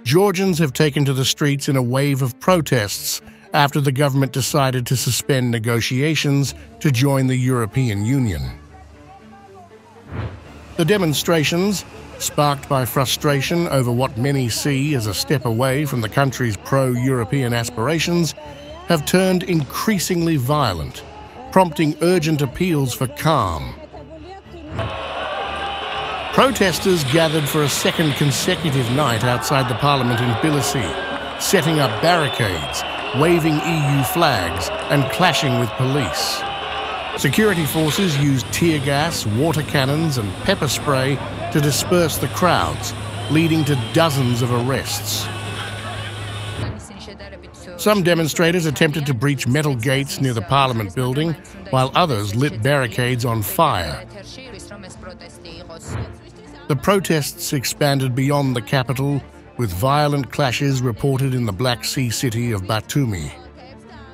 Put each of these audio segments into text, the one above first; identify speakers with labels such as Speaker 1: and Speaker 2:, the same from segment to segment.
Speaker 1: Georgians have taken to the streets in a wave of protests after the government decided to suspend negotiations to join the European Union. The demonstrations, sparked by frustration over what many see as a step away from the country's pro-European aspirations, have turned increasingly violent, prompting urgent appeals for calm. Protesters gathered for a second consecutive night outside the parliament in Tbilisi, setting up barricades, waving EU flags, and clashing with police. Security forces used tear gas, water cannons, and pepper spray to disperse the crowds, leading to dozens of arrests. Some demonstrators attempted to breach metal gates near the parliament building, while others lit barricades on fire. The protests expanded beyond the capital, with violent clashes reported in the Black Sea city of Batumi.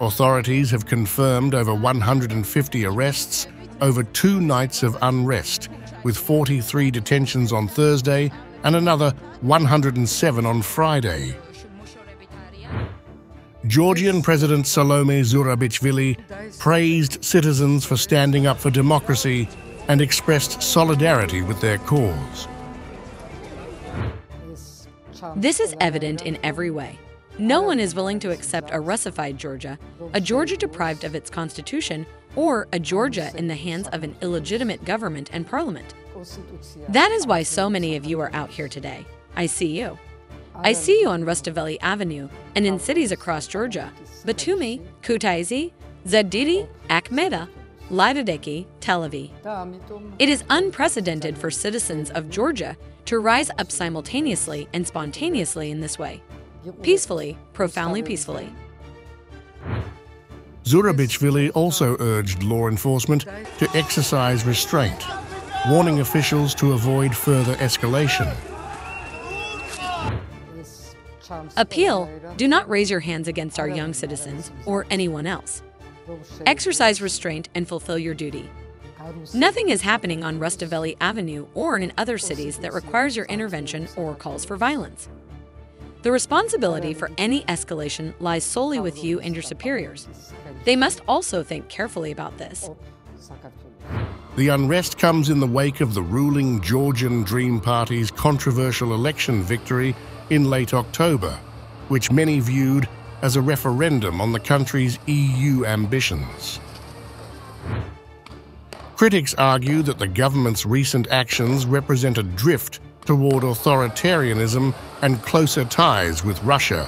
Speaker 1: Authorities have confirmed over 150 arrests over 2 nights of unrest, with 43 detentions on Thursday and another 107 on Friday. Georgian President Salome Zourabichvili praised citizens for standing up for democracy and expressed solidarity with their cause.
Speaker 2: This is evident in every way. No one is willing to accept a Russified Georgia, a Georgia deprived of its constitution, or a Georgia in the hands of an illegitimate government and parliament. That is why so many of you are out here today. I see you. I see you on Rustaveli Avenue and in cities across Georgia: Batumi, Kutaisi, Zadiri, Akhmeda, Lidadeki, Tel Aviv. It is unprecedented for citizens of Georgia to rise up simultaneously and spontaneously in this way. Peacefully, profoundly peacefully.
Speaker 1: Zourabichvili also urged law enforcement to exercise restraint, warning officials to avoid further escalation.
Speaker 2: Appeal: do not raise your hands against our young citizens or anyone else. Exercise restraint and fulfill your duty. Nothing is happening on Rustaveli Avenue or in other cities that requires your intervention or calls for violence. The responsibility for any escalation lies solely with you and your superiors. They must also think carefully about this.
Speaker 1: The unrest comes in the wake of the ruling Georgian Dream Party's controversial election victory in late October, which many viewed as a referendum on the country's EU ambitions. Critics argue that the government's recent actions represent a drift toward authoritarianism and closer ties with Russia,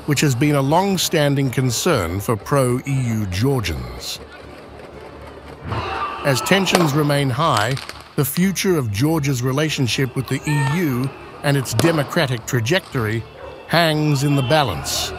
Speaker 1: which has been a long-standing concern for pro-EU Georgians. As tensions remain high, the future of Georgia's relationship with the EU and its democratic trajectory hangs in the balance.